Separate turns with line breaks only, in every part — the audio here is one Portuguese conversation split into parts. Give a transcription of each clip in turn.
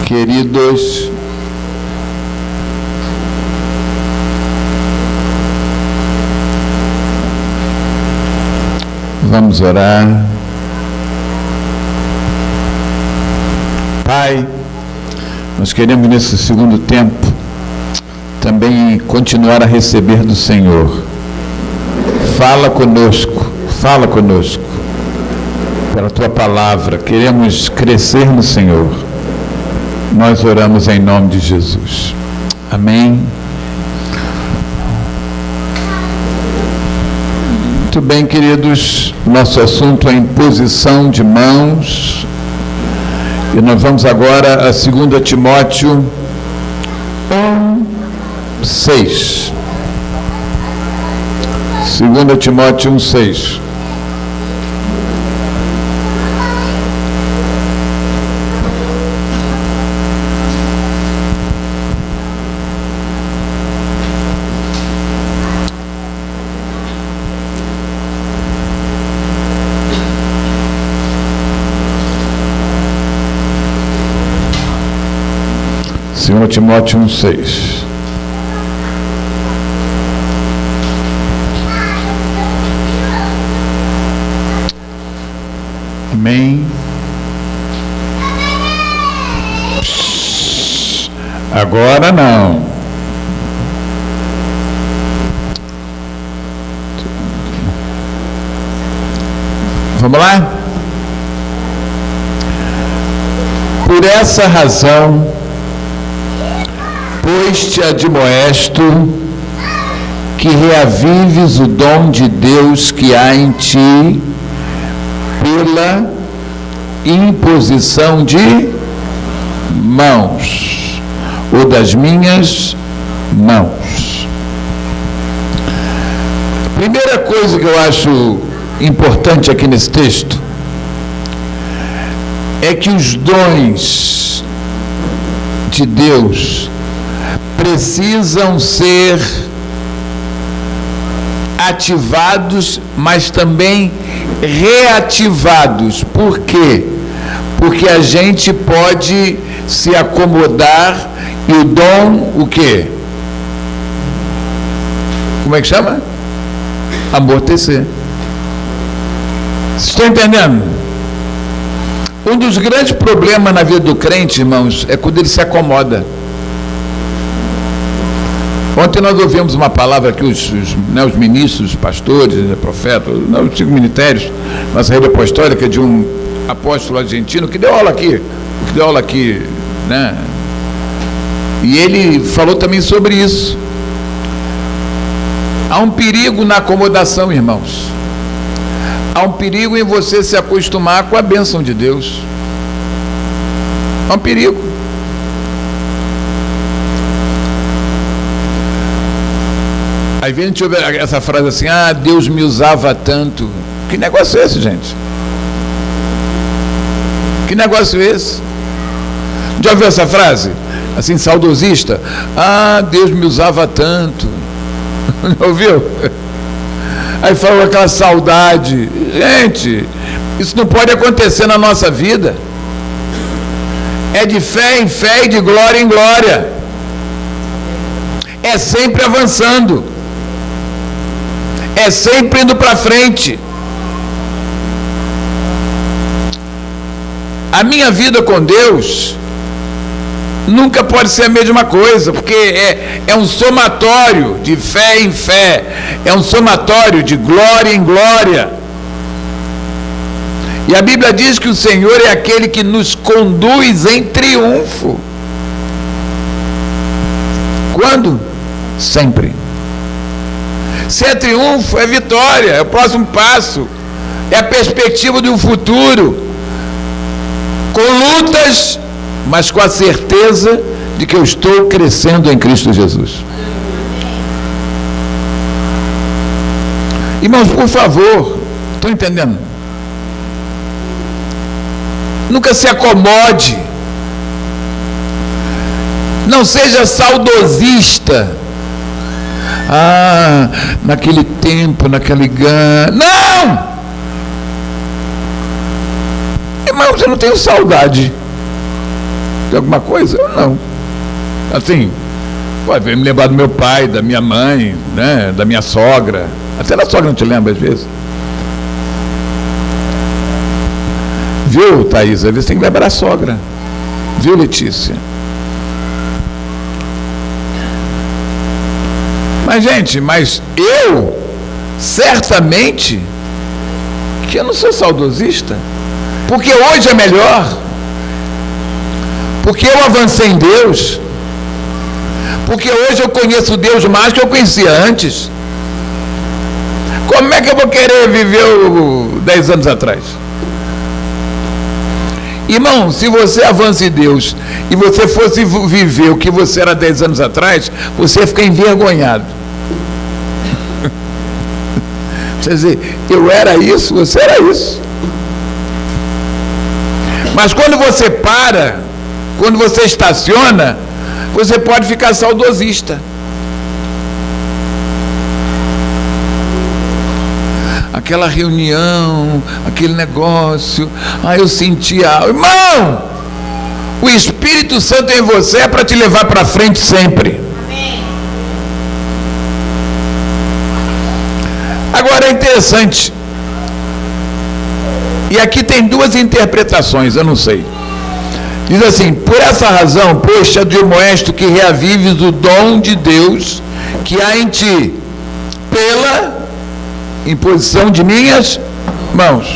Queridos, vamos orar. Pai, nós queremos nesse segundo tempo também continuar a receber do Senhor. Fala conosco pela Tua palavra. Queremos crescer no Senhor. Nós oramos em nome de Jesus. Amém. Muito bem, queridos. Nosso assunto é imposição de mãos. E nós vamos agora a 2 Timóteo 1:6. 2 Timóteo 1:6. Timóteo 1:6. Amém. Agora não. Vamos lá? Por essa razão, pois te admoesto que reavives o dom de Deus que há em ti pela imposição de mãos, ou das minhas mãos. A primeira coisa que eu acho importante aqui nesse texto é que os dons de Deus precisam ser ativados, mas também reativados. Por quê? Porque a gente pode se acomodar e o dom, o quê? Como é que chama? Amortecer. Vocês estão entendendo? Um dos grandes problemas na vida do crente, irmãos, é quando ele se acomoda. Ontem nós ouvimos uma palavra que os ministros, os pastores, profetas, os 5 ministérios, nossa rede apostólica, de um apóstolo argentino que deu aula aqui, né? E ele falou também sobre isso. Há um perigo na acomodação, irmãos. Há um perigo em você se acostumar com a bênção de Deus. Há um perigo. Aí vem a gente ouvir essa frase assim: ah, Deus me usava tanto. Que negócio é esse, gente? Que negócio é esse? Já ouviu essa frase? Assim, saudosista? Ah, Deus me usava tanto. Não ouviu? Aí falou aquela saudade. Gente, isso não pode acontecer na nossa vida. É de fé em fé e de glória em glória. É sempre avançando. É sempre indo para frente. A minha vida com Deus nunca pode ser a mesma coisa, porque é um somatório de fé em fé, é um somatório de glória em glória. E a Bíblia diz que o Senhor é aquele que nos conduz em triunfo. Quando? Sempre. Se é triunfo, é vitória, é o próximo passo, é a perspectiva de um futuro, com lutas, mas com a certeza de que eu estou crescendo em Cristo Jesus. Irmãos, por favor, estão entendendo? Nunca se acomode, não seja saudosista. Ah, naquele tempo, naquele não! Irmãos, eu não tenho saudade. música, alguma coisa? Não. Assim, pode me lembrar do meu pai, da minha mãe, né, da minha sogra. Até da sogra não te lembra às vezes. Viu, Thaís? Às vezes tem que lembrar a sogra. Viu, Letícia? Mas, gente, eu, certamente, que eu não sou saudosista, porque hoje é melhor, porque eu avancei em Deus, porque hoje eu conheço Deus mais que eu conhecia antes. Como é que eu vou querer viver 10 anos atrás? Irmão, se você avança em Deus e você fosse viver o que você era 10 anos atrás, você ia ficar envergonhado. Quer dizer, eu era isso, você era isso. Mas quando você para, quando você estaciona, você pode ficar saudosista. Aquela reunião, aquele negócio, eu sentia, irmão, o Espírito Santo em você é para te levar para frente sempre. Amém. Agora é interessante, e aqui tem duas interpretações, eu não sei. Diz assim: por essa razão, pois te admoesto que reavives o dom de Deus que há em ti, pela imposição de minhas mãos.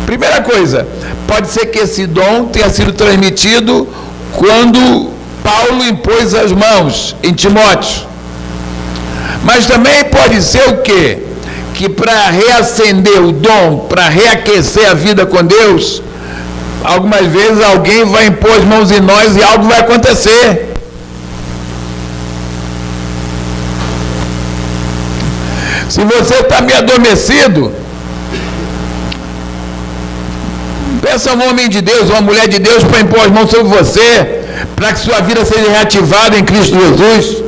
Primeira coisa, pode ser que esse dom tenha sido transmitido quando Paulo impôs as mãos em Timóteo. Mas também pode ser o quê? Que para reacender o dom, para reaquecer a vida com Deus, algumas vezes alguém vai impor as mãos em nós e algo vai acontecer. Se você está meio adormecido, peça a um homem de Deus, uma mulher de Deus para impor as mãos sobre você, para que sua vida seja reativada em Cristo Jesus.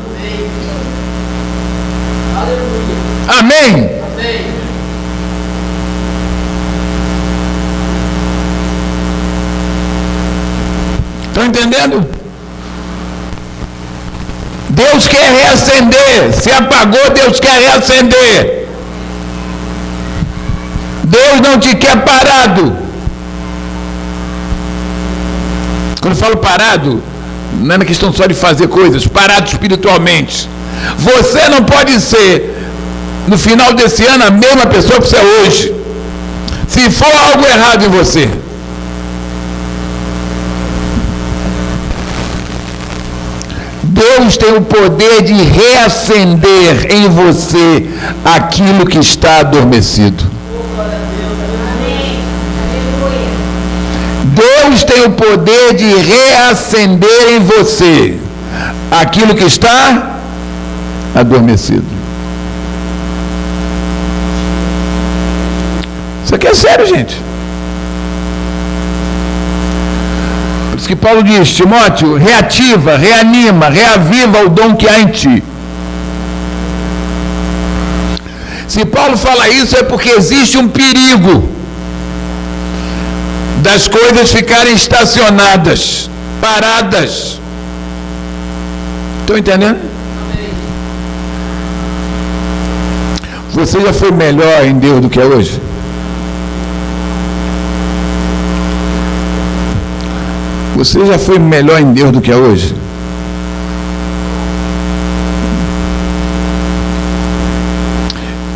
Amém? Amém. Estão entendendo? Deus quer reacender. Se apagou, Deus quer reacender. Deus não te quer parado. Quando eu falo parado, não é na questão só de fazer coisas, parado espiritualmente. Você não pode ser, no final desse ano, a mesma pessoa que você é hoje. Se for algo errado em você. Deus tem o poder de reacender em você aquilo que está adormecido. Deus tem o poder de reacender em você aquilo que está adormecido. Isso aqui é sério, gente. Por isso que Paulo diz: Timóteo, reativa, reanima, reaviva o dom que há em ti. Se Paulo fala isso é porque existe um perigo das coisas ficarem estacionadas, paradas. Estão entendendo? Você já foi melhor em Deus do que é hoje? Você já foi melhor em Deus do que é hoje?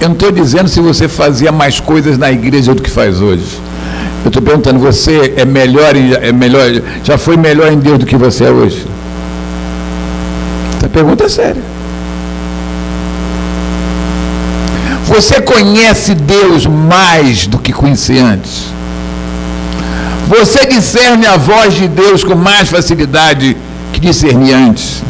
Eu não estou dizendo se você fazia mais coisas na igreja do que faz hoje. Eu estou perguntando, você é melhor, já foi melhor em Deus do que você é hoje? Essa pergunta é séria. Você conhece Deus mais do que conhecia antes? Você discerne a voz de Deus com mais facilidade que discernia antes?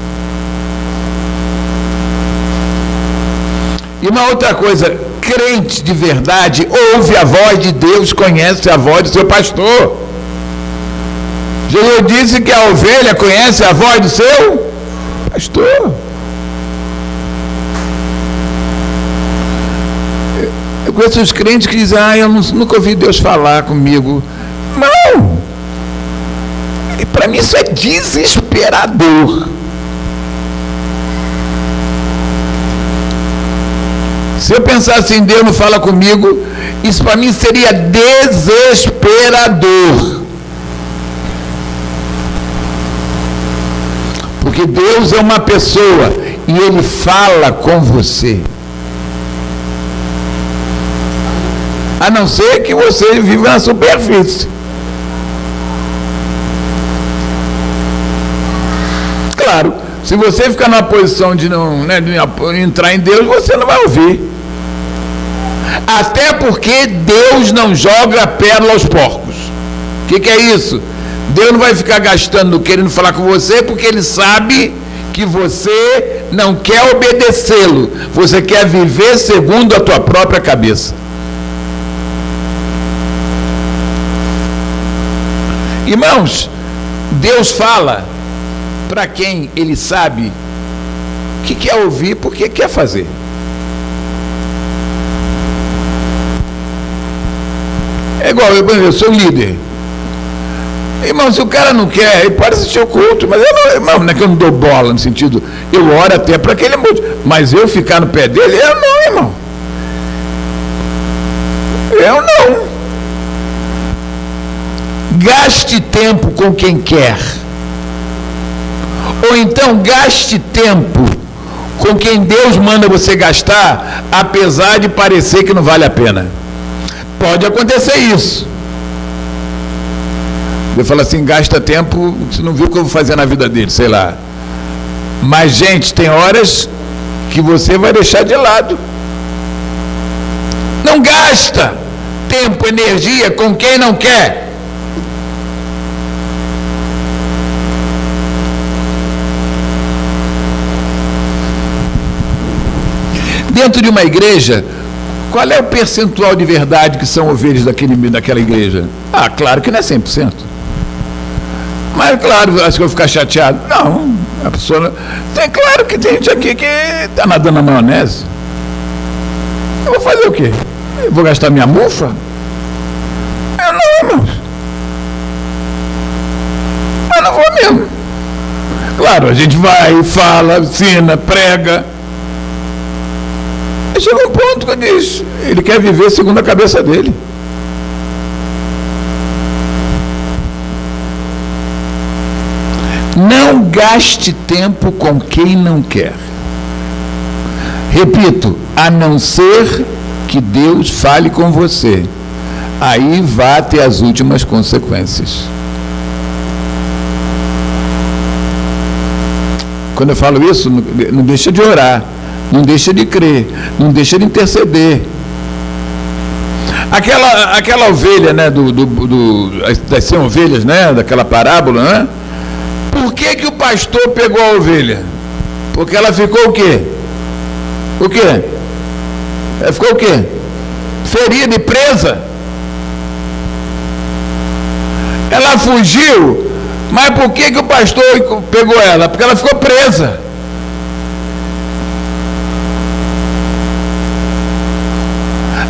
E uma outra coisa, crente de verdade ouve a voz de Deus, conhece a voz do seu pastor. Jesus disse que a ovelha conhece a voz do seu pastor. Eu conheço os crentes que dizem: eu nunca ouvi Deus falar comigo. Não! E para mim isso é desesperador. Se eu pensar assim, Deus não fala comigo, isso para mim seria desesperador. Porque Deus é uma pessoa e Ele fala com você. A não ser que você viva na superfície. Claro, se você ficar numa posição de não, de entrar em Deus, você não vai ouvir. Até porque Deus não joga pérola aos porcos. O que é isso? Deus não vai ficar gastando, querendo falar com você, porque Ele sabe que você não quer obedecê-lo. Você quer viver segundo a tua própria cabeça. Irmãos, Deus fala para quem Ele sabe que quer ouvir porque quer fazer. É igual, eu sou líder. Irmão, se o cara não quer, ele pode assistir o culto, mas eu não, irmão, não é que eu não dou bola no sentido, eu oro até para que ele mude, mas eu ficar no pé dele, eu não, irmão. Eu não. Gaste tempo com quem quer. Ou então gaste tempo com quem Deus manda você gastar, apesar de parecer que não vale a pena. Pode acontecer isso. Eu falo assim, gasta tempo, você não viu o que eu vou fazer na vida dele, sei lá. Mas, gente, tem horas que você vai deixar de lado. Não gasta tempo, energia com quem não quer. Dentro de uma igreja, qual é o percentual de verdade que são ovelhas daquela igreja? Ah, claro que não é 100%. Mas, claro, acho que eu vou ficar chateado. Não, a pessoa... claro que tem gente aqui que está nadando na maionese. Eu vou fazer o quê? Eu vou gastar minha mufa? Eu não, irmãos. Eu não vou mesmo. Claro, a gente vai, fala, ensina, prega. Chega um ponto que eu disse, ele quer viver segundo a cabeça dele. Não gaste tempo com quem não quer. Repito, a não ser que Deus fale com você. Aí vá ter as últimas consequências. Quando eu falo isso, não deixa de orar. Não deixa de crer, não deixa de interceder. Aquela ovelha, né, das 100 ovelhas, né, daquela parábola, né? Por que o pastor pegou a ovelha? Porque ela ficou o quê? O quê? Ela ficou o quê? Ferida e presa. Ela fugiu, mas por que o pastor pegou ela? Porque ela ficou presa.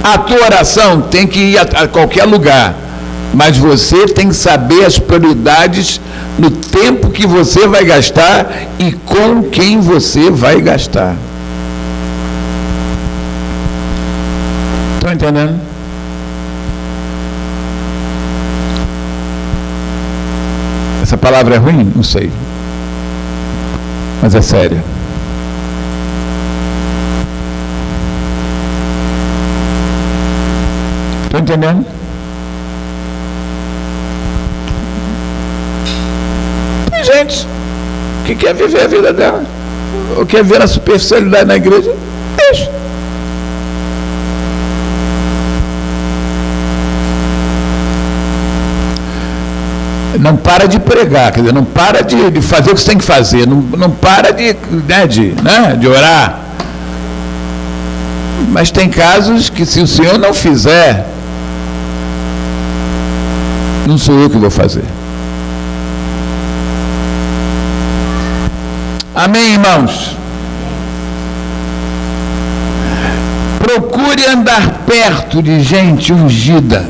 A tua oração tem que ir a qualquer lugar, mas você tem que saber as prioridades no tempo que você vai gastar e com quem você vai gastar. Estão entendendo? Essa palavra é ruim? Não sei. Mas é séria. Estão entendendo? Tem gente que quer viver a vida dela, ou quer ver a superficialidade na igreja, deixa. Não para de pregar, quer dizer, não para de fazer o que você tem que fazer, não para de orar. Mas tem casos que, se o Senhor não fizer, não sou eu que vou fazer. Amém, irmãos? Procure andar perto de gente ungida,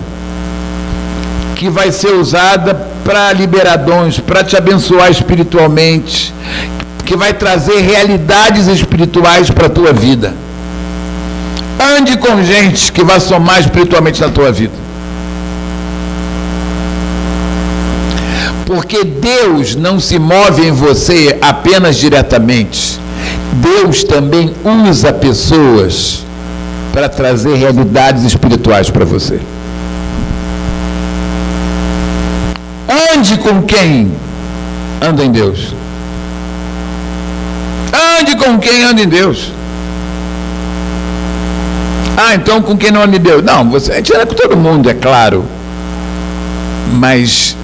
que vai ser usada para liberar dons, para te abençoar espiritualmente, que vai trazer realidades espirituais para a tua vida. Ande com gente que vai somar espiritualmente na tua vida. Porque Deus não se move em você apenas diretamente. Deus também usa pessoas para trazer realidades espirituais para você. Ande com quem anda em Deus. Ande com quem anda em Deus. Ah, então com quem não anda em Deus? Não, a gente anda com todo mundo, é claro. Mas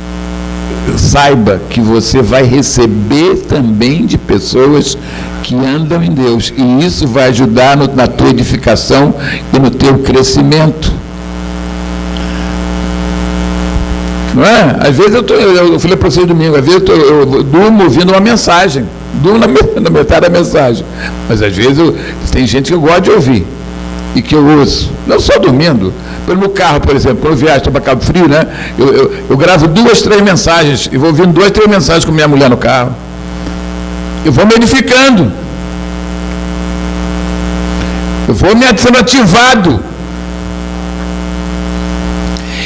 saiba que você vai receber também de pessoas que andam em Deus. E isso vai ajudar na tua edificação e no teu crescimento. Não é? Às vezes eu falei para vocês domingo, às vezes eu durmo ouvindo uma mensagem, durmo na metade da mensagem, mas às vezes tem gente que eu gosto de ouvir e que eu ouço, não só dormindo, no carro, por exemplo, quando eu viajo, estou para Cabo Frio, né? Eu gravo 2, 3 mensagens e vou ouvindo 2, 3 mensagens com minha mulher no carro. Eu vou me edificando, eu vou me sendo ativado.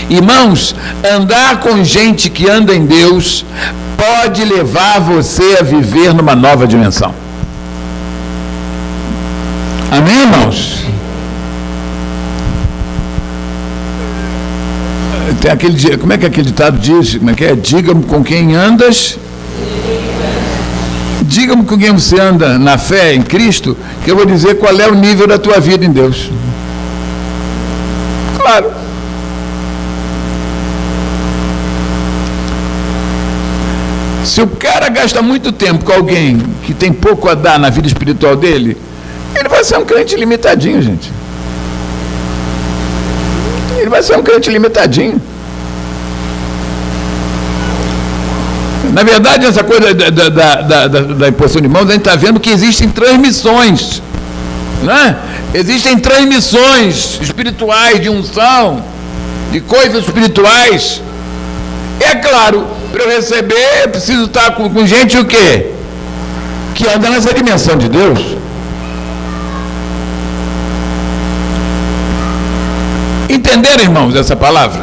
Irmãos, andar com gente que anda em Deus pode levar você a viver numa nova dimensão. Amém, irmãos? Tem aquele, como é que aquele ditado diz? Como é que é? Diga-me com quem andas. Diga-me com quem você anda na fé em Cristo, que eu vou dizer qual é o nível da tua vida em Deus. Claro. Se o cara gasta muito tempo com alguém que tem pouco a dar na vida espiritual dele, ele vai ser um crente limitadinho, gente. Ele vai ser um crente limitadinho. Na verdade, essa coisa da imposição de mãos, a gente está vendo que existem transmissões, né? Existem transmissões espirituais, de unção, de coisas espirituais. É claro, para eu receber, eu preciso estar com gente o quê? Que anda nessa dimensão de Deus. Entenderam, irmãos, essa palavra?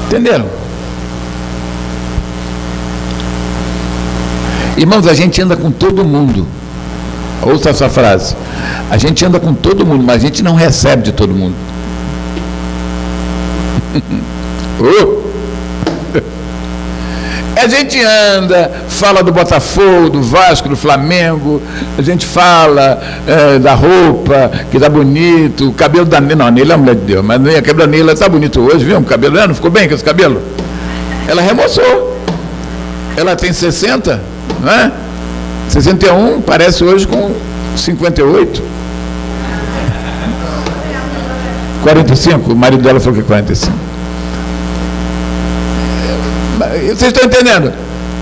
Entenderam? Irmãos, a gente anda com todo mundo. Ouça essa frase. A gente anda com todo mundo, mas a gente não recebe de todo mundo. A gente anda, fala do Botafogo, do Vasco, do Flamengo, a gente fala da roupa, que tá bonito, o cabelo da Neila, não, a Neila é a mulher de Deus, mas a cabelo da Neila tá bonito hoje, viu? O cabelo, não ficou bem com esse cabelo? Ela remoçou. Ela tem 60, não é? 61, parece hoje com 58. 45, o marido dela falou que é 45. Vocês estão entendendo?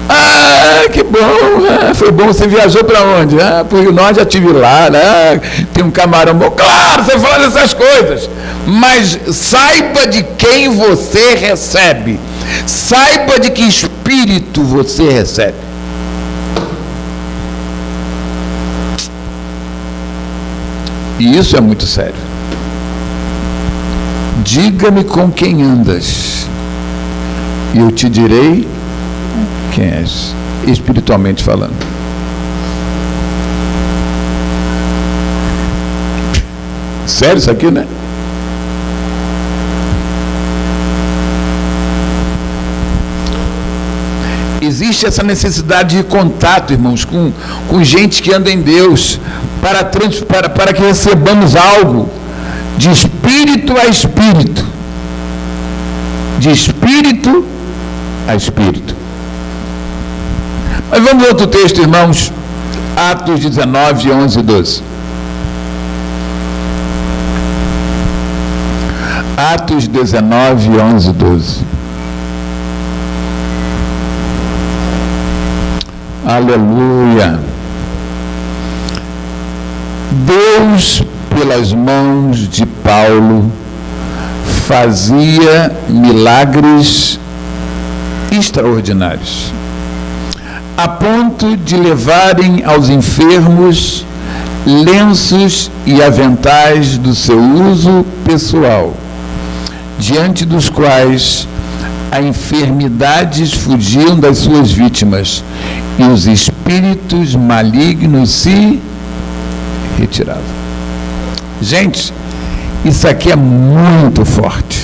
Ah, que bom, foi bom, você viajou para onde? Ah, para o Rio Norte, já estive lá, né? Tem um camarão bom. Claro, você fala dessas coisas, mas saiba de quem você recebe, saiba de que espírito você recebe. E isso é muito sério. Diga-me com quem andas, e eu te direi quem és, espiritualmente falando. Sério isso aqui, né? Existe essa necessidade de contato, irmãos, com gente que anda em Deus, para que recebamos algo de espírito a espírito. De espírito a espírito. Mas vamos a outro texto, irmãos. Atos 19, 11 e 12. Atos 19, 11 e 12. Aleluia. Deus pelas mãos de Paulo, fazia milagres extraordinários, a ponto de levarem aos enfermos lenços e aventais do seu uso pessoal, diante dos quais as enfermidades fugiam das suas vítimas e os espíritos malignos se retiravam. Gente, isso aqui é muito forte.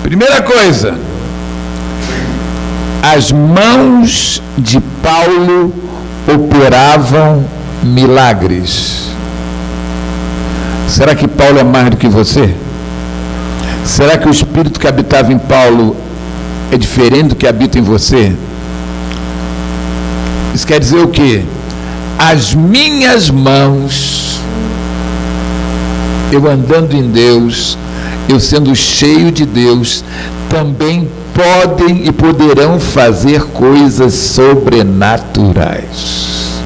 Primeira coisa, as mãos de Paulo operavam milagres. Será que Paulo é mais do que você? Será que o espírito que habitava em Paulo é diferente do que habita em você? Isso quer dizer o quê? As minhas mãos, eu andando em Deus, eu sendo cheio de Deus, também podem e poderão fazer coisas sobrenaturais.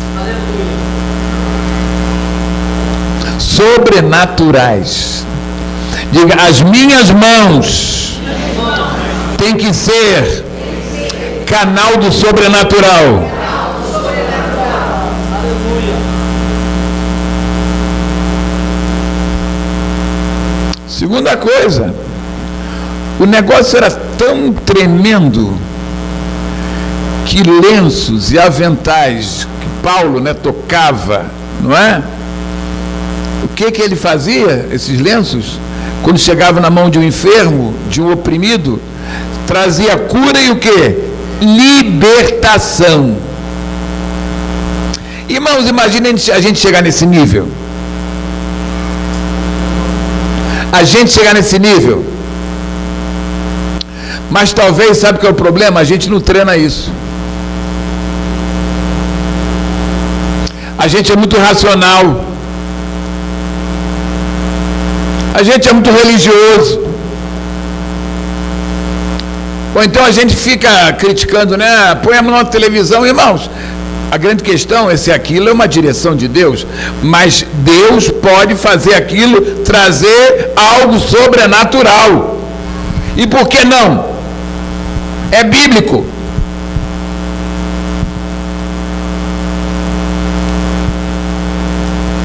Sobrenaturais. Diga, as minhas mãos têm que ser canal do sobrenatural. Segunda coisa, o negócio era tão tremendo que lenços e aventais que Paulo, tocava, não é? O que ele fazia, esses lenços? Quando chegava na mão de um enfermo, de um oprimido, trazia cura e o quê? Libertação. Irmãos, imaginem a gente chegar nesse nível. A gente chegar nesse nível. Mas talvez, sabe qual é o problema? A gente não treina isso. A gente é muito racional. A gente é muito religioso. Ou então a gente fica criticando, põe a mão na televisão, irmãos. A grande questão é se aquilo é uma direção de Deus, mas Deus pode fazer aquilo, trazer algo sobrenatural. E por que não? É bíblico.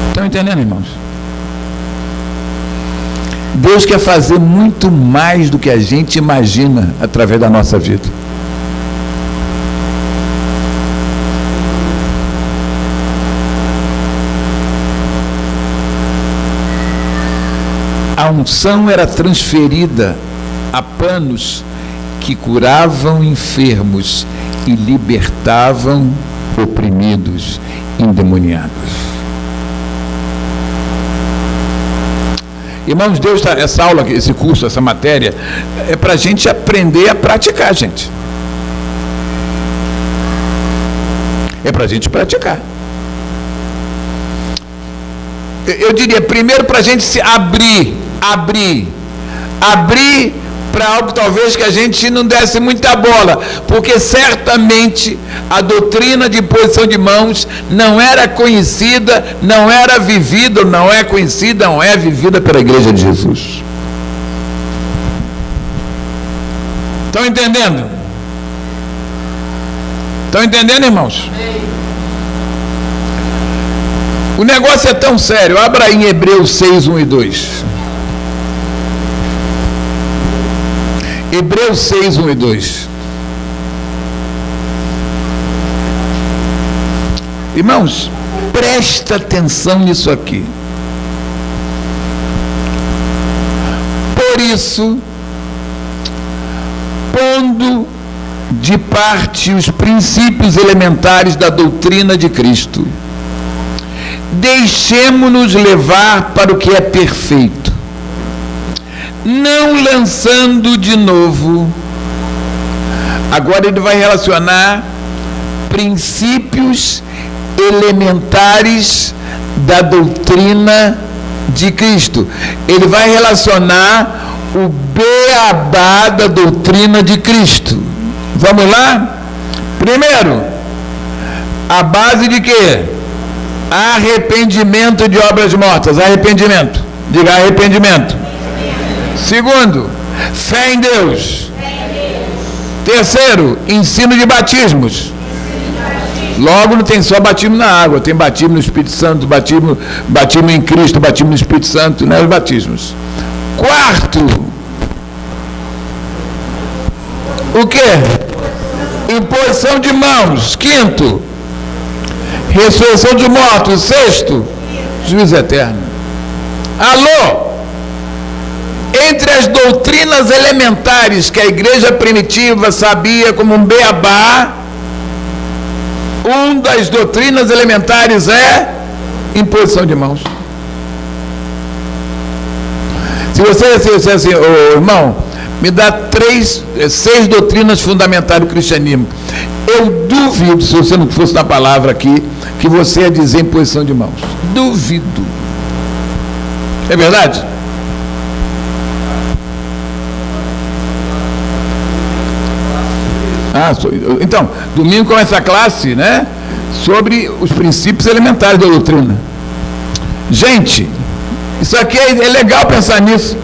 Estão entendendo, irmãos? Deus quer fazer muito mais do que a gente imagina através da nossa vida. A unção era transferida a panos que curavam enfermos e libertavam oprimidos, endemoniados. Irmãos, Deus, essa aula, esse curso, essa matéria, é para a gente aprender a praticar, gente. É para a gente praticar. Eu diria, primeiro para a gente se abrir para algo talvez que a gente não desse muita bola, porque certamente a doutrina de imposição de mãos não era conhecida, não era vivida, não é conhecida, não é vivida pela Igreja de Jesus. Estão entendendo? Estão entendendo, irmãos? O negócio é tão sério. Abra aí em Hebreus 6, 1 e 2. Hebreus 6, 1 e 2. Irmãos, presta atenção nisso aqui. Por isso, pondo de parte os princípios elementares da doutrina de Cristo, deixemo-nos levar para o que é perfeito, não lançando de novo. Agora ele vai relacionar princípios elementares da doutrina de Cristo. Ele vai relacionar o beabá da doutrina de Cristo. Vamos lá? Primeiro, a base de quê? Arrependimento de obras mortas. Arrependimento. Diga arrependimento. Segundo, fé em Deus. Terceiro, ensino de batismos. Logo, não tem só batismo na água, tem batismo no Espírito Santo, batismo em Cristo, batismo no Espírito Santo, né? Os batismos. Quarto, o quê? Imposição de mãos. Quinto, ressurreição dos mortos. Sexto, juízo eterno. Alô? Entre as doutrinas elementares que a igreja primitiva sabia como um beabá, uma das doutrinas elementares é imposição de mãos. Se você disser assim, irmão, me dá 6 doutrinas fundamentais do cristianismo, eu duvido, se você não fosse na palavra aqui, que você ia dizer imposição de mãos. Duvido. É verdade? Então, domingo começa a classe, né? Sobre os princípios elementares da doutrina. Gente, isso aqui é legal pensar nisso.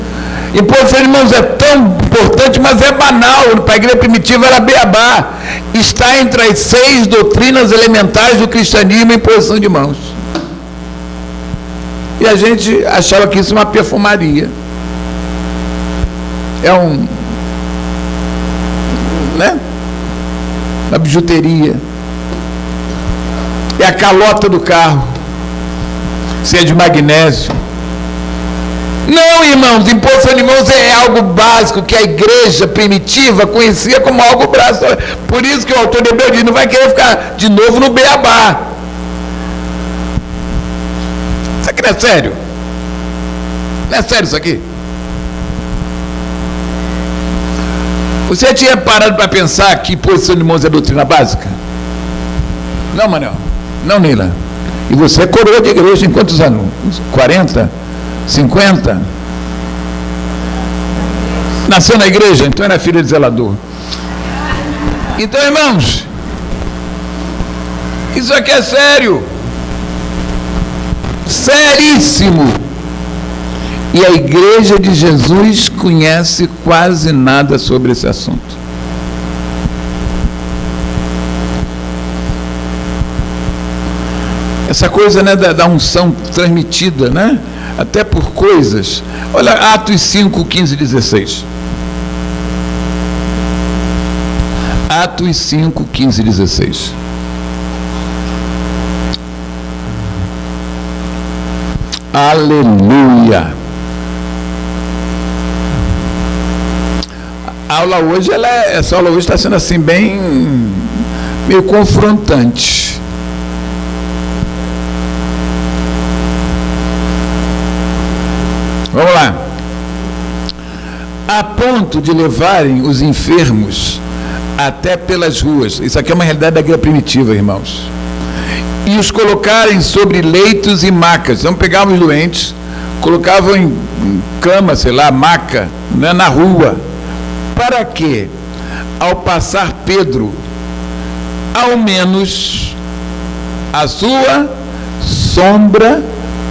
Imposição de mãos é tão importante, mas é banal. Para a igreja primitiva era beabá. Está entre as 6 doutrinas elementares do cristianismo, imposição de mãos. E a gente achava que isso é uma perfumaria. É né? Uma bijuteria. É a calota do carro. Se é de magnésio. Não, irmãos, imposição de mãos é algo básico que a igreja primitiva conhecia como algo básico. Por isso que o autor de Hebreus diz, não vai querer ficar de novo no beabá. Isso aqui não é sério? Não é sério isso aqui? Você tinha parado para pensar que imposição de mãos é doutrina básica? Não, Manuel. Não, Nila. E você é coroa de igreja em quantos anos? 40? 50? Nasceu na igreja, então era filho de zelador. Então, irmãos, isso aqui é sério. Seríssimo. E a igreja de Jesus conhece quase nada sobre esse assunto. Essa coisa, né, da unção transmitida, né? Até por coisas. Olha, Atos 5, 15 e 16. Atos 5, 15 e 16. Aleluia! A aula hoje, essa aula hoje está sendo assim, meio confrontante. Vamos lá. A ponto de levarem os enfermos até pelas ruas. Isso aqui é uma realidade da igreja primitiva, irmãos. E os colocarem sobre leitos e macas. Então pegavam os doentes, colocavam em cama, sei lá, maca, né, na rua. Para que, ao passar Pedro, ao menos a sua sombra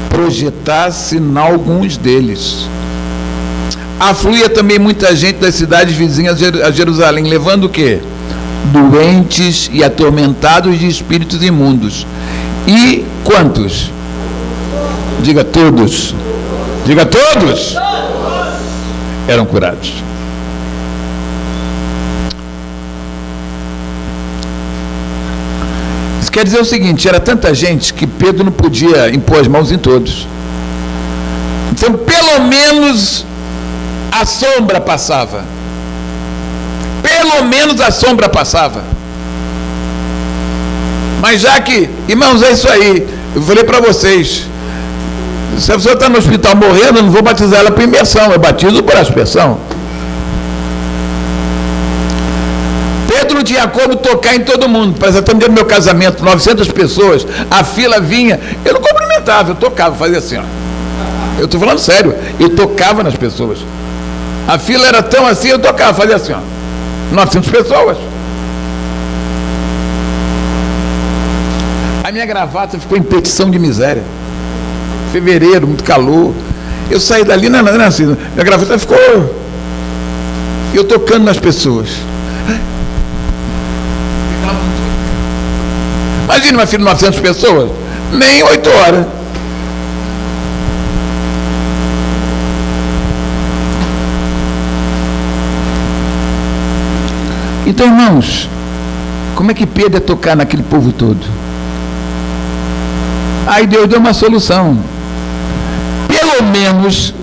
projetasse em alguns deles. Afluía também muita gente das cidades vizinhas a Jerusalém, levando o quê? Doentes e atormentados de espíritos imundos. E quantos? Diga todos. Diga todos. Eram curados. Isso quer dizer o seguinte, era tanta gente que Pedro não podia impor as mãos em todos. Então, pelo menos a sombra passava. Pelo menos a sombra passava. Mas já que, irmãos, é isso aí. Eu falei para vocês, se a pessoa está no hospital morrendo, eu não vou batizar ela por imersão, eu batizo por aspersão. Pedro não tinha como tocar em todo mundo. Por exemplo, no dia do meu casamento, 900 pessoas, a fila vinha, eu não cumprimentava, eu tocava, fazia assim, ó. Eu estou falando sério, eu tocava nas pessoas. A fila era tão assim, eu tocava, fazia assim, ó. 900 pessoas. A minha gravata ficou em petição de miséria. Fevereiro, muito calor. Eu saí dali, não é assim. Minha gravata ficou. Eu tocando nas pessoas. Imagina uma filha de 900 pessoas. Nem 8 horas. Então, irmãos, como é que Pedro ia tocar naquele povo todo? Aí Deus deu uma solução. Pelo menos,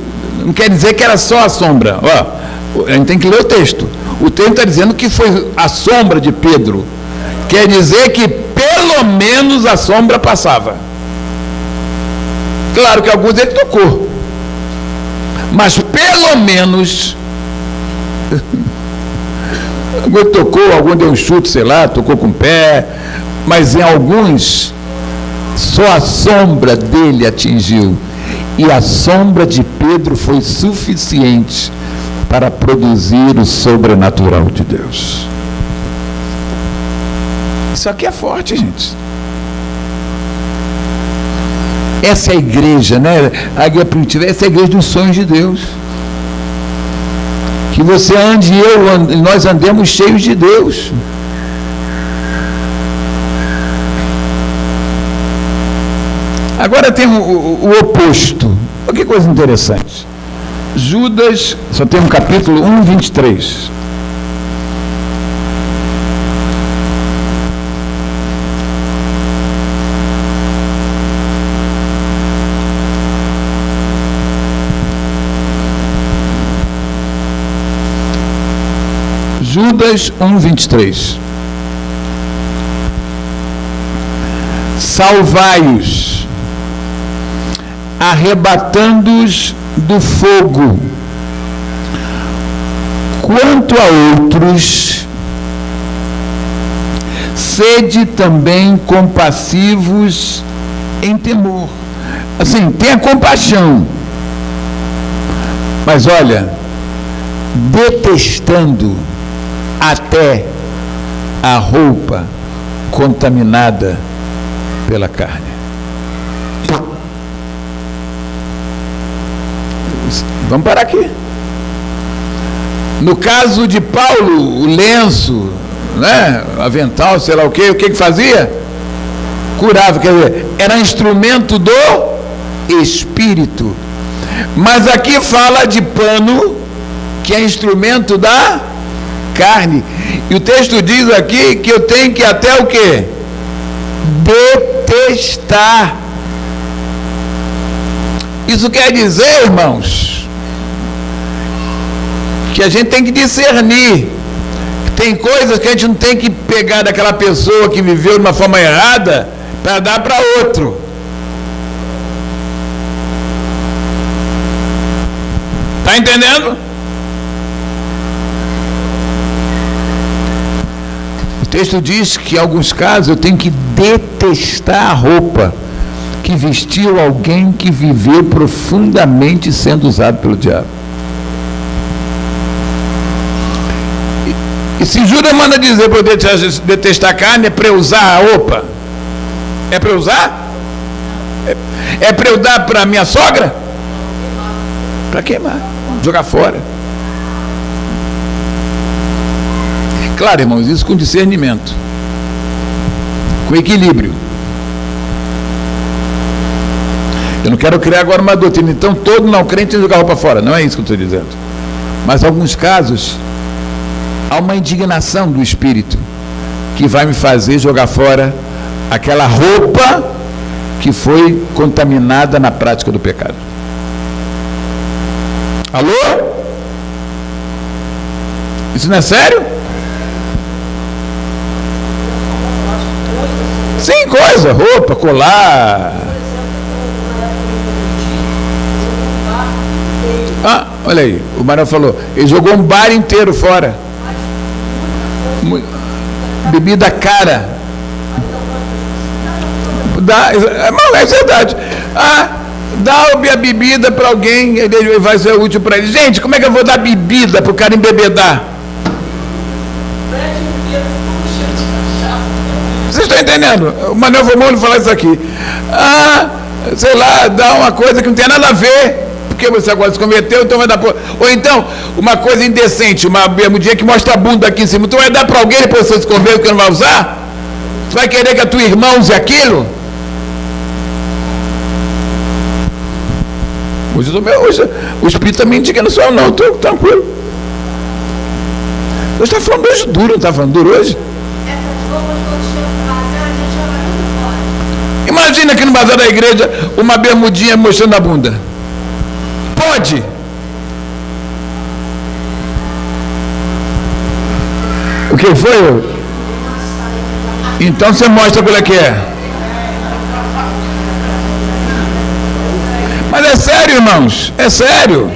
não quer dizer que era só a sombra. Ó, a gente tem que ler o texto. O texto está dizendo que foi a sombra de Pedro. Quer dizer que pelo menos a sombra passava. Claro que alguns ele tocou. Mas pelo menos... Algum tocou, algum deu um chute, sei lá, tocou com o pé, mas em alguns só a sombra dele atingiu, e a sombra de Pedro foi suficiente para produzir o sobrenatural de Deus. Isso aqui é forte, gente. Essa é a igreja, né? A igreja primitiva, essa é a igreja dos sonhos de Deus. Que você ande e nós andemos cheios de Deus. Agora tem o oposto. Olha que coisa interessante. Judas, só tem um capítulo 1, 23. Judas 1, 23. Salvai-os, arrebatando-os do fogo. Quanto a outros, sede também compassivos em temor. Assim, tenha compaixão. Mas olha, detestando até a roupa contaminada pela carne. Vamos parar aqui. No caso de Paulo, o lenço, né, avental, sei lá o que fazia? Curava, quer dizer, era instrumento do Espírito. Mas aqui fala de pano, que é instrumento da carne. E o texto diz aqui que eu tenho que até o quê? Detestar. Isso quer dizer, irmãos, que a gente tem que discernir. Tem coisas que a gente não tem que pegar daquela pessoa que viveu de uma forma errada para dar para outro. Está entendendo? O texto diz que em alguns casos eu tenho que detestar a roupa que vestiu alguém que viveu profundamente sendo usado pelo diabo. E se Judas manda dizer para eu detestar a carne, é para eu usar a roupa? É para eu usar? É para eu dar para minha sogra? Para queimar, jogar fora. Claro, irmãos, isso com discernimento, com equilíbrio. Eu não quero criar agora uma doutrina, então todo não crente tem que jogar roupa fora, não é isso que eu estou dizendo. Mas em alguns casos, há uma indignação do Espírito que vai me fazer jogar fora aquela roupa que foi contaminada na prática do pecado. Alô? Isso não é sério? Sem coisa, roupa, colar. Ah, olha aí, o Manuel falou, ele jogou um bar inteiro fora. Bebida cara. Dá, é verdade. Ah, dá a bebida para alguém, ele vai ser útil para ele. Gente, como é que eu vou dar bebida para o cara embebedar? Vocês estão estão entendendo? O Manuel Vomolo falar isso aqui. Sei lá, dá uma coisa que não tem nada a ver, porque você agora se converteu, então vai dar... Ou então, uma coisa indecente, uma bermudinha que mostra a bunda aqui em cima, tu vai dar para alguém depois você se converter porque não vai usar? Tu vai querer que a tua irmã use aquilo? Hoje o Espírito também indica, não sou eu não, estou tranquilo. Eu estou falando hoje duro, não está falando duro hoje? Imagina aqui no bazar da igreja uma bermudinha mostrando a bunda. Pode? O que foi? Então você mostra qual é que é. Mas é sério, irmãos. É sério.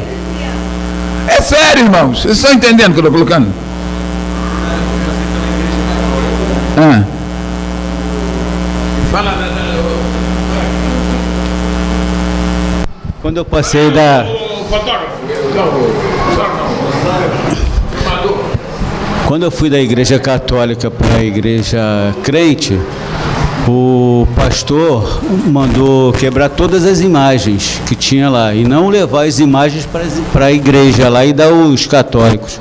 É sério, irmãos. Vocês estão entendendo o que eu estou colocando?
Quando eu passei da... Quando eu fui da igreja católica para a igreja crente, o pastor mandou quebrar todas as imagens que tinha lá e não levar as imagens para a igreja lá e dar os católicos.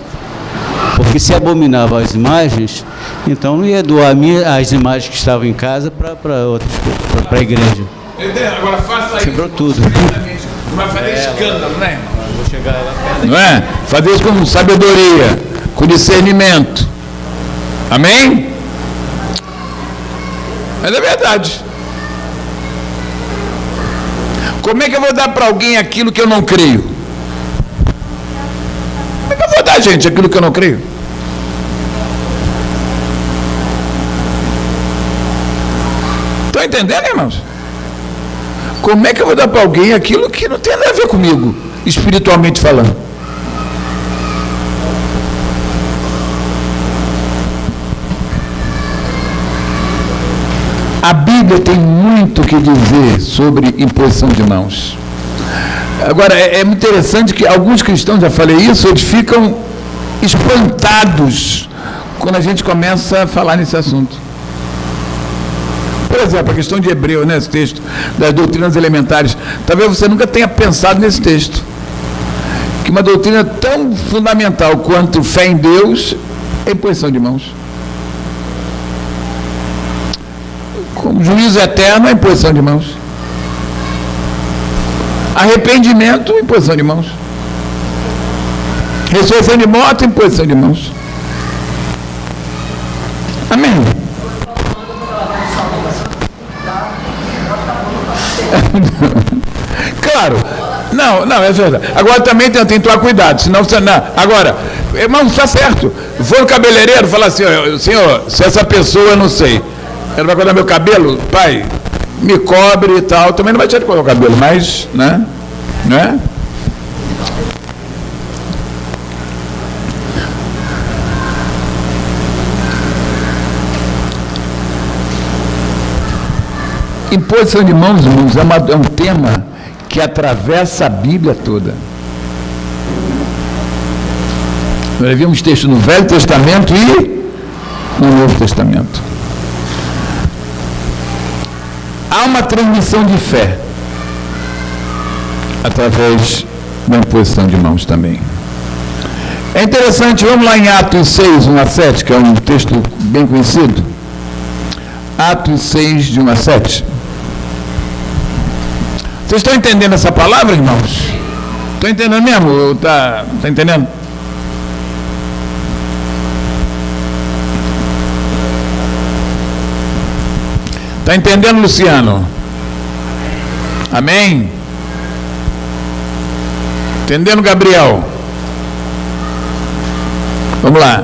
Porque se abominava as imagens, então não ia doar as imagens que estavam em casa para a igreja.
Agora faça isso.
Quebrou tudo.
Não vai fazer escândalo, né, irmão?
Vou chegar lá perto.
Não é? Fazer isso com sabedoria, com discernimento. Amém? Mas é verdade. Como é que eu vou dar para alguém aquilo que eu não creio? Como é que eu vou dar, gente, aquilo que eu não creio? Estão entendendo, irmãos? Como é que eu vou dar para alguém aquilo que não tem nada a ver comigo, espiritualmente falando? A Bíblia tem muito o que dizer sobre imposição de mãos. Agora, é muito interessante que alguns cristãos, já falei isso, eles ficam espantados quando a gente começa a falar nesse assunto. Por exemplo, a questão de Hebreu, né, esse texto das doutrinas elementares. Talvez você nunca tenha pensado nesse texto. Que uma doutrina tão fundamental quanto fé em Deus é imposição de mãos. Como juízo eterno é imposição de mãos. Arrependimento, imposição de mãos. Ressurreição de morte, imposição de mãos. Amém? Claro, não, é verdade. Agora também tem que tomar cuidado, senão você não. Agora, irmão, está certo. Vou no cabeleireiro e falar assim: senhor, se essa pessoa, eu não sei, ela vai cortar meu cabelo, pai, me cobre e tal. Também não vai tirar de cortar o cabelo, mas, né? Não é? Imposição de mãos, irmãos, é um tema que atravessa a Bíblia toda. Nós vimos textos no Velho Testamento e no Novo Testamento. Há uma transmissão de fé através da imposição de mãos também. É interessante, vamos lá em Atos 6, 1 a 7, que é um texto bem conhecido. Atos 6, de 1 a 7. Vocês estão entendendo essa palavra, irmãos? Estão entendendo mesmo? Tá entendendo? Está entendendo, Luciano? Amém? Entendendo, Gabriel? Vamos lá.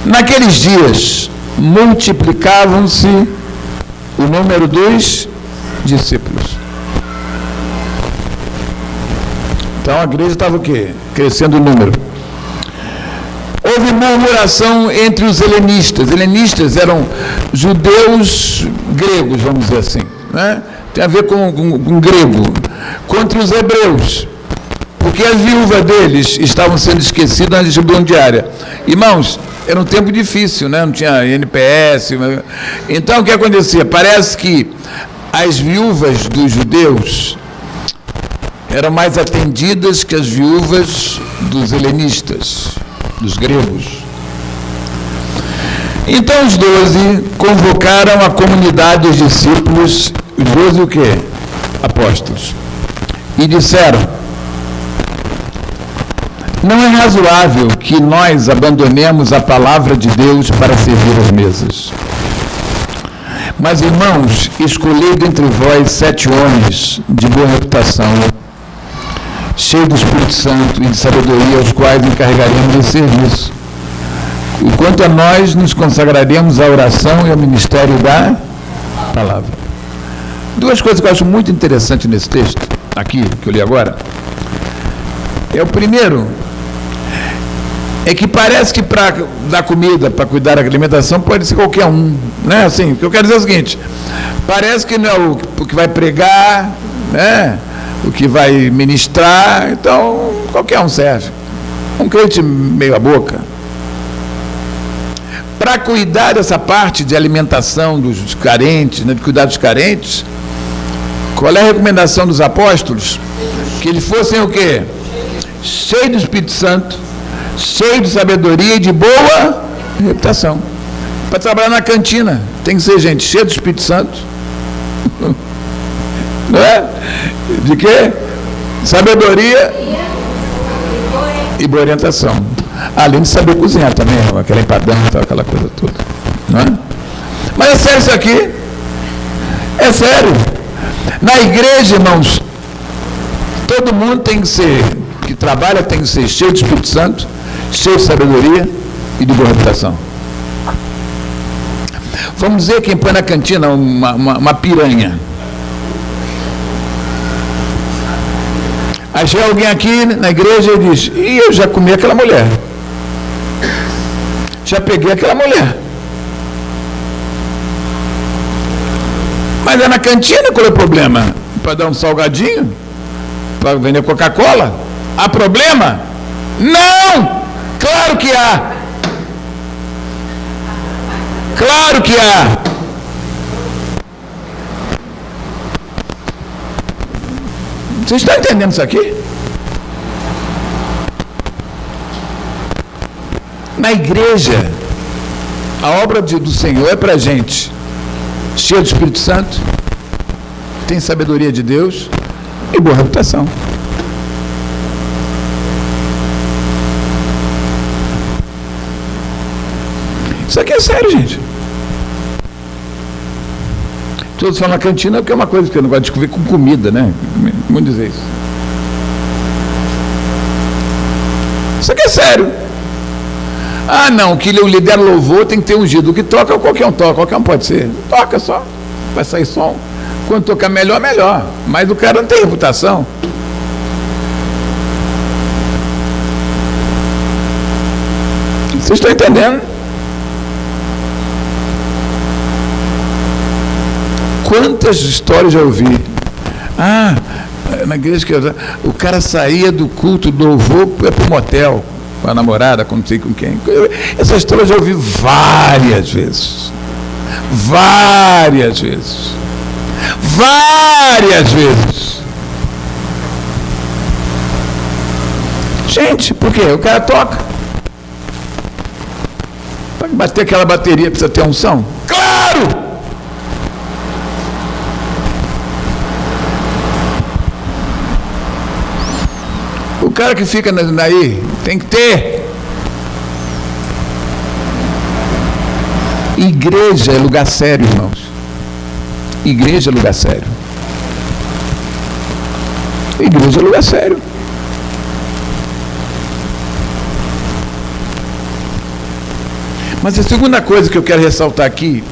Naqueles dias, multiplicavam-se o número dos discípulos. Então a igreja estava o quê? Crescendo o número. Houve murmuração entre os helenistas. Helenistas eram judeus gregos, vamos dizer assim, né? Tem a ver com grego. Contra os hebreus. Porque as viúvas deles estavam sendo esquecidas na distribuição diária. Irmãos, era um tempo difícil, né? Não tinha NPS. Então, o que acontecia? Parece que as viúvas dos judeus eram mais atendidas que as viúvas dos helenistas, dos gregos. Então, os 12 convocaram a comunidade dos discípulos, os 12 o quê? Apóstolos. E disseram: não é razoável que nós abandonemos a palavra de Deus para servir as mesas. Mas, irmãos, escolhei dentre vós 7 homens de boa reputação, cheios do Espírito Santo e de sabedoria, aos quais encarregaremos esse serviço. E quanto a nós, nos consagraremos à oração e ao ministério da palavra. 2 coisas que eu acho muito interessantes nesse texto, aqui, que eu li agora. O primeiro é que parece que para dar comida, para cuidar da alimentação, pode ser qualquer um, né? Assim, o que eu quero dizer é o seguinte: parece que não é o que vai pregar, né? O que vai ministrar, então qualquer um serve. Um crente meio a boca. Para cuidar dessa parte de alimentação dos carentes, né? De cuidar dos carentes, qual é a recomendação dos apóstolos? Que eles fossem o quê? Cheio do Espírito Santo, cheio de sabedoria e de boa reputação. Para trabalhar na cantina, tem que ser gente cheia do Espírito Santo. Não é? De quê? Sabedoria e boa orientação. Além de saber cozinhar também, aquela empadão, aquela coisa toda. Não é? Mas é sério isso aqui? É sério. Na igreja, irmãos, todo mundo tem que ser, que trabalha, tem que ser cheio de Espírito Santo, cheio de sabedoria e de boa reputação. Vamos dizer quem põe na cantina uma piranha. Aí chega alguém aqui na igreja e diz: e eu já comi aquela mulher. Já peguei aquela mulher. Mas é na cantina, qual é o problema? Para dar um salgadinho? Para vender Coca-Cola? Há problema? Não! Claro que há! Claro que há! Vocês estão entendendo isso aqui? Na igreja, a obra do Senhor é para a gente cheia do Espírito Santo, tem sabedoria de Deus e boa reputação. Isso aqui é sério, gente. Todos falam na cantina, porque é uma coisa que eu não gosto de discutir com comida, né? Vamos dizer isso. Isso aqui é sério. Ah, não, que o líder louvor tem que ter ungido. O que toca, qualquer um toca, qualquer um pode ser. Toca só, vai sair som. Quando tocar melhor, melhor. Mas o cara não tem reputação. Vocês estão entendendo? Quantas histórias já ouvi? Ah, na igreja que o cara saía do culto do louvor para o motel, com a namorada, com não sei com quem. Essa história eu já ouvi várias vezes. Várias vezes. Várias vezes. Gente, por quê? O cara toca. Para bater aquela bateria precisa ter unção? Claro! O cara que fica aí tem que ter. Igreja é lugar sério, irmãos. Igreja é lugar sério. Igreja é lugar sério. Mas a segunda coisa que eu quero ressaltar aqui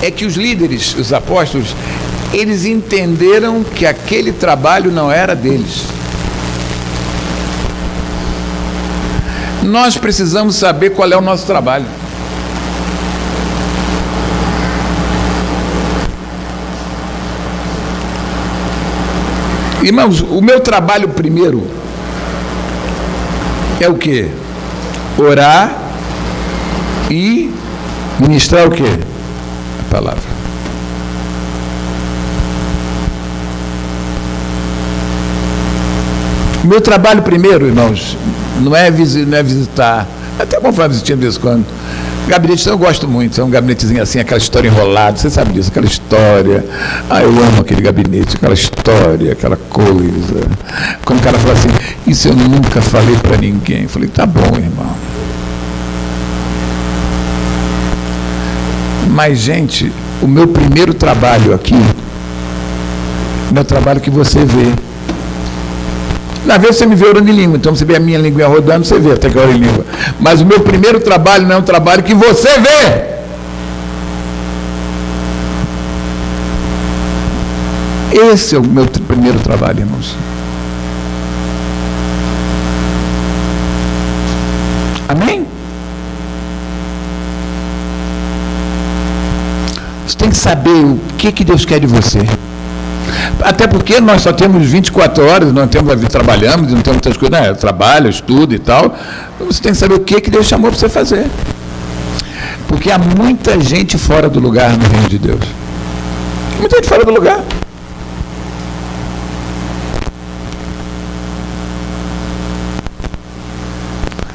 é que os líderes, os apóstolos, eles entenderam que aquele trabalho não era deles. Nós precisamos saber qual é o nosso trabalho. Irmãos, o meu trabalho primeiro é o quê? Orar e ministrar o quê? A palavra. O meu trabalho primeiro, irmãos, não é visitar. É até bom fazer visitinha de vez em quando. Gabinete, eu gosto muito, é um gabinetezinho assim, aquela história enrolada, você sabe disso, aquela história. Eu amo aquele gabinete, aquela história, aquela coisa. Quando o cara fala assim, isso eu nunca falei para ninguém. Eu falei, tá bom, irmão. Mas, gente, o meu primeiro trabalho aqui, o meu trabalho que você vê. Na vez você me vê orando em língua, então você vê a minha linguinha rodando, você vê até que eu oro em língua. Mas o meu primeiro trabalho não é um trabalho que você vê. Esse é o meu primeiro trabalho, irmãos. Amém? Você tem que saber o que Deus quer de você. Até porque nós só temos 24 horas, nós trabalhamos, não temos muitas coisas, né? Trabalho, estudo e tal. Você tem que saber o que Deus chamou para você fazer. Porque há muita gente fora do lugar no reino de Deus. Muita gente fora do lugar.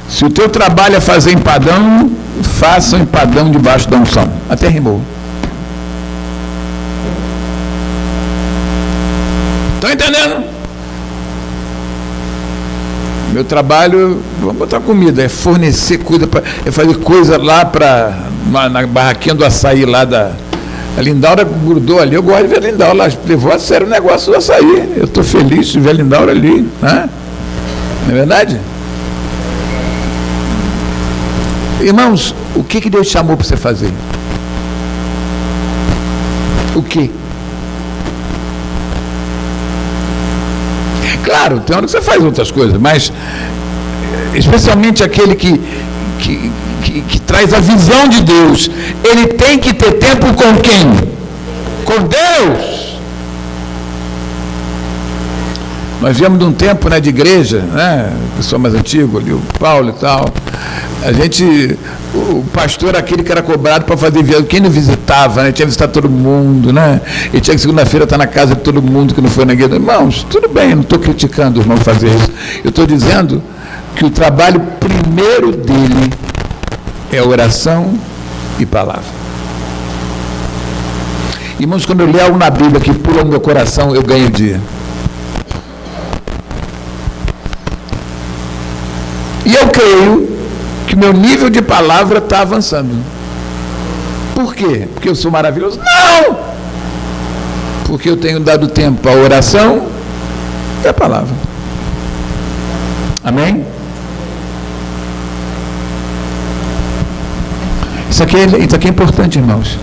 Se o teu trabalho é fazer empadão, faça um empadão debaixo da unção. Até rimou. Estão entendendo? Meu trabalho, vamos botar comida, é fornecer coisa, é fazer coisa lá na barraquinha do açaí lá da... A Lindaura grudou ali, eu gosto de ver a Lindaura lá, levou a sério o negócio do açaí. Eu estou feliz de ver a Lindaura ali, né? Não é verdade? Irmãos, o que Deus chamou para você fazer? O que? Claro, tem hora que você faz outras coisas, mas especialmente aquele que traz a visão de Deus, ele tem que ter tempo com quem? Com Deus. Nós viemos de um tempo, né, de igreja, né, pessoal mais antigo ali, o Paulo e tal. O pastor era aquele que era cobrado para fazer viagem. Quem não visitava, né? Tinha que visitar todo mundo, né? E tinha que segunda-feira estar na casa de todo mundo que não foi na igreja. Irmãos, tudo bem, não estou criticando o irmão fazer isso. Eu estou dizendo que o trabalho primeiro dele é oração e palavra. Irmãos, quando eu leio algo na Bíblia que pula no meu coração, eu ganho o dia. E eu creio que meu nível de palavra está avançando. Por quê? Porque eu sou maravilhoso? Não! Porque eu tenho dado tempo à oração e à palavra. Amém? Isso aqui é importante, irmãos.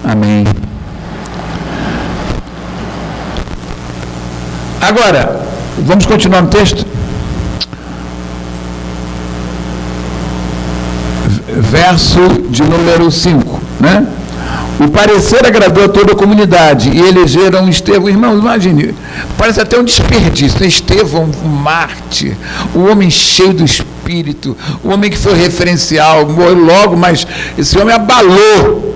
Amém. Agora, vamos continuar no texto? Verso de número 5, né? O parecer agradou a toda a comunidade e elegeram Estevão. Irmãos, imagine, parece até um desperdício, né? Estevão, um mártir, o homem cheio do Espírito, o homem que foi referencial, morreu logo, mas esse homem abalou.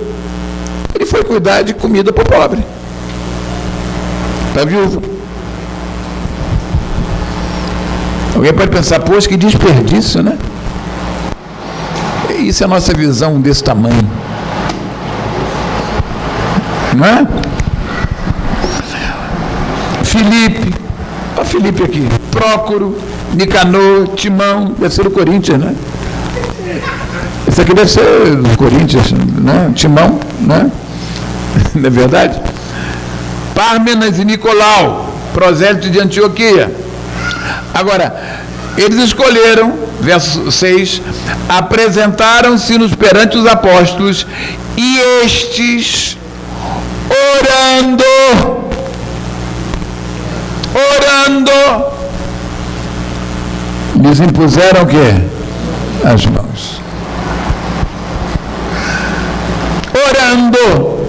Ele foi cuidar de comida para o pobre, para a viúva. Alguém pode pensar, poxa, que desperdício, né? Isso é a nossa visão desse tamanho. Não é? Filipe, olha Filipe aqui, Prócoro, Nicanor, Timão, deve ser o Corinthians, né? Esse aqui deve ser o Corinthians, né? Timão, né? Não é verdade? Pármenas e Nicolau, prosélito de Antioquia. Agora, eles escolheram, verso 6, apresentaram-se-nos perante os apóstolos e estes, orando, lhes impuseram o quê? As mãos. Orando,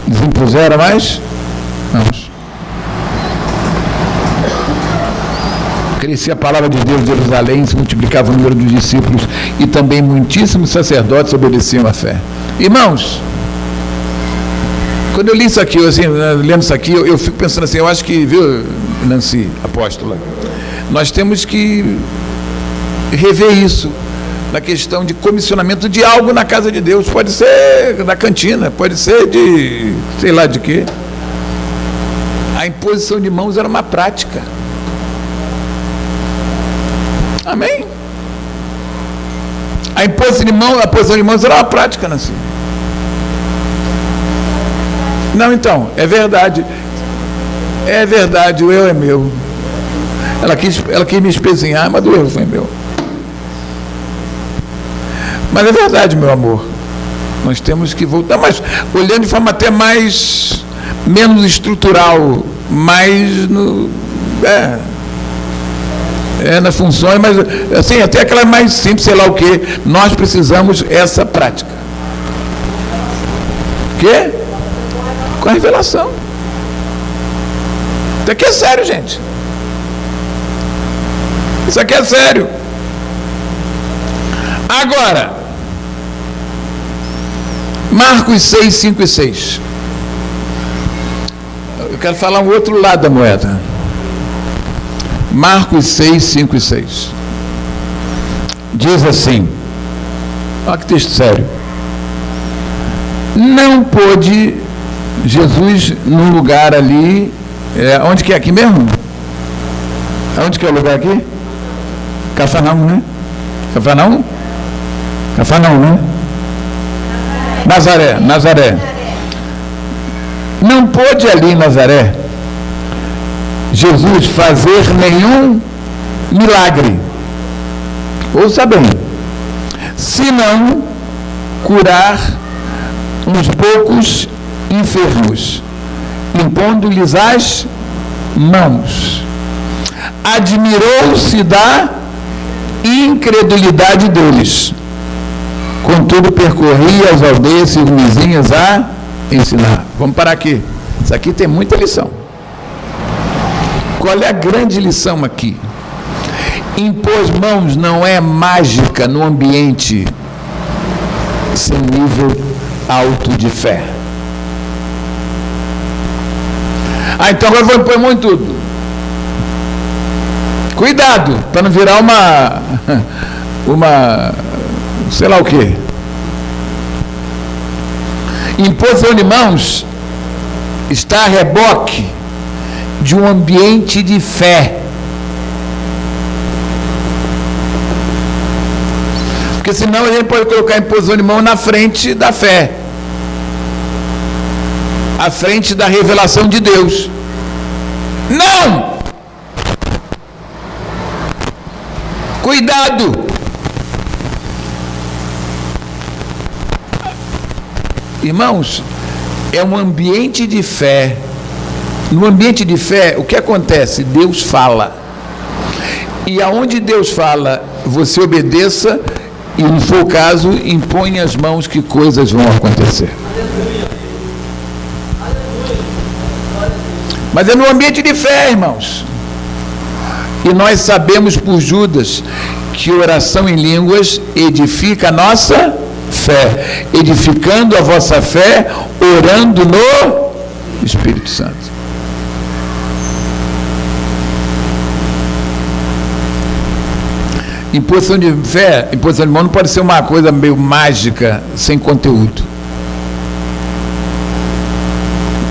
lhes gera mais mãos. Crescia a palavra de Deus em Jerusalém, se multiplicava o número dos discípulos e também muitíssimos sacerdotes obedeciam à fé. Irmãos, quando eu li isso aqui, lendo isso aqui, eu fico pensando assim, eu acho que, viu, Nancy, apóstola, nós temos que rever isso, na questão de comissionamento de algo na casa de Deus. Pode ser da cantina, pode ser de, sei lá de quê. A imposição de mãos era uma prática. Amém? A imposição de mãos era uma prática, Nancy. Não, então, é verdade, o erro é meu. Ela quis me espezinhar, mas o erro foi meu. Mas é verdade, meu amor, nós temos que voltar, mas olhando de forma até menos estrutural, mais nas funções, mas assim, até aquela mais simples, sei lá o que, nós precisamos essa prática. O quê? Com a revelação. Isso aqui é sério, gente. Isso aqui é sério. Agora, Marcos 6, 5 e 6. Eu quero falar um outro lado da moeda. Marcos 6, 5 e 6. Diz assim, olha que texto sério. Não pôde Jesus num lugar ali, onde que é aqui mesmo? Onde que é o lugar aqui? Cafarnaum, né? Cafarnaum, né? Nazaré. Não pôde ali em Nazaré Jesus fazer nenhum milagre, ouça bem, senão curar uns poucos enfermos, impondo-lhes as mãos. Admirou-se da incredulidade deles, contudo percorria as aldeias circunvizinhas a ensinar. Vamos parar aqui, isso aqui tem muita lição. Qual é a grande lição aqui? Impor mãos não é mágica no ambiente sem nível alto de fé. Então agora vou impor mão em tudo. Cuidado, para não virar uma sei lá o quê. Imposição de mãos está a reboque de um ambiente de fé. Porque senão a gente pode colocar a imposição de mão na frente da fé, à frente da revelação de Deus. Não! Cuidado! Irmãos, é um ambiente de fé. No ambiente de fé, o que acontece? Deus fala. E aonde Deus fala, você obedeça, e não for o caso, impõe as mãos que coisas vão acontecer. Mas é no ambiente de fé, irmãos. E nós sabemos por Judas que oração em línguas edifica a nossa fé. Edificando a vossa fé, orando no Espírito Santo. Imposição de fé, imposição de mão não pode ser uma coisa meio mágica, sem conteúdo.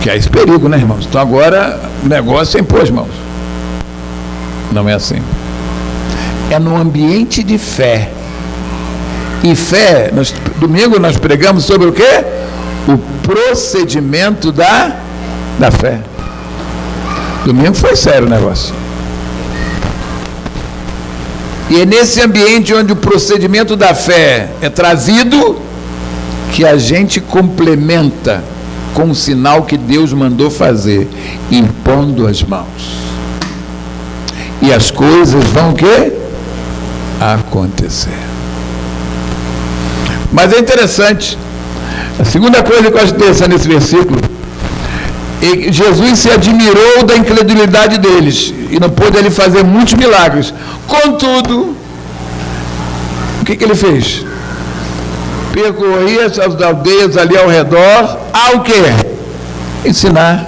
Que é esse perigo, né, irmãos? Então agora o negócio é impor as mãos. Não é assim. É no ambiente de fé. E fé, domingo nós pregamos sobre o quê? O procedimento da fé. Domingo foi sério o negócio. E é nesse ambiente onde o procedimento da fé é trazido que a gente complementa com o sinal que Deus mandou fazer, impondo as mãos. E as coisas vão o quê? Acontecer. Mas é interessante, a segunda coisa que eu acho interessante nesse versículo E Jesus se admirou da incredulidade deles e não pôde ele fazer muitos milagres. Contudo, o que ele fez? Percorria as aldeias ali ao redor, ao quê? Ensinar.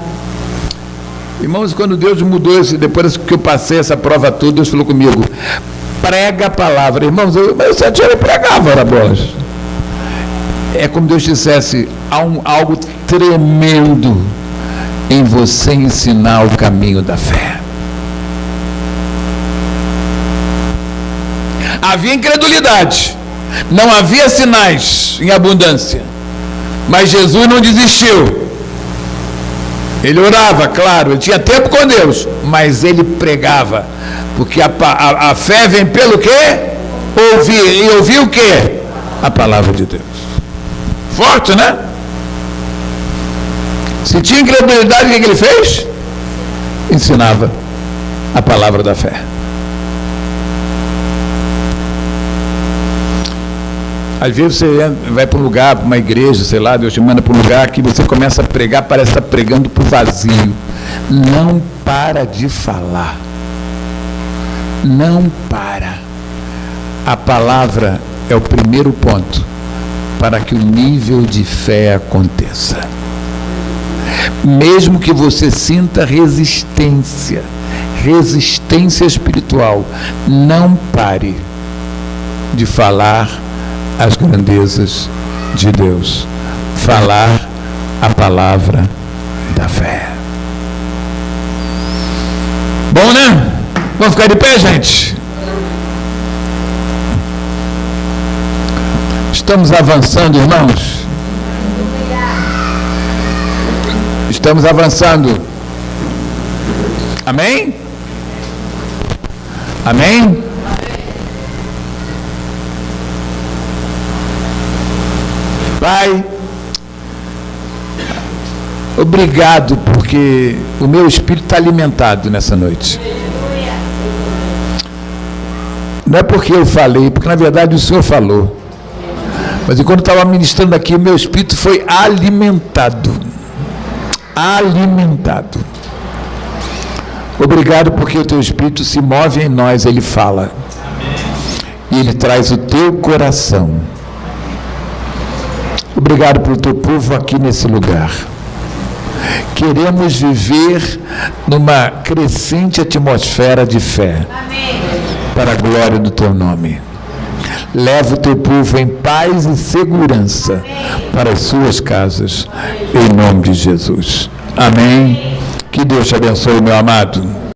Irmãos, quando Deus mudou isso, depois que eu passei essa prova toda, Deus falou comigo, prega a palavra. Irmãos, mas eu já pregava, ora bolas. É como Deus dissesse, há algo tremendo em você ensinar o caminho da fé. Havia incredulidade, não havia sinais em abundância, mas Jesus não desistiu. Ele orava, claro, ele tinha tempo com Deus, mas ele pregava, porque a fé vem pelo quê? Ouvir, e ouvir o quê? A palavra de Deus. Forte, né? Se tinha incredulidade, o que ele fez? Ensinava a palavra da fé. Às vezes você vai para um lugar, para uma igreja, sei lá, Deus te manda para um lugar que você começa a pregar, parece estar pregando para o vazio. Não para de falar. Não para. A palavra é o primeiro ponto para que o nível de fé aconteça. Mesmo que você sinta resistência espiritual, não pare de falar as grandezas de Deus, falar a palavra da fé. Bom, né? Vamos ficar de pé, gente? Estamos avançando, irmãos. Estamos avançando. Amém? Amém? Pai, obrigado, porque o meu espírito está alimentado nessa noite. Não é porque eu falei, porque na verdade o Senhor falou. Mas enquanto eu estava ministrando aqui, o meu espírito foi alimentado. Alimentado. Obrigado porque o teu espírito se move em nós, ele fala. E ele traz o teu coração. Obrigado pelo teu povo aqui nesse lugar. Queremos viver numa crescente atmosfera de fé. Amém. Para a glória do teu nome. Leva o teu povo em paz e segurança. Amém. Para as suas casas, em nome de Jesus. Amém. Que Deus te abençoe, meu amado.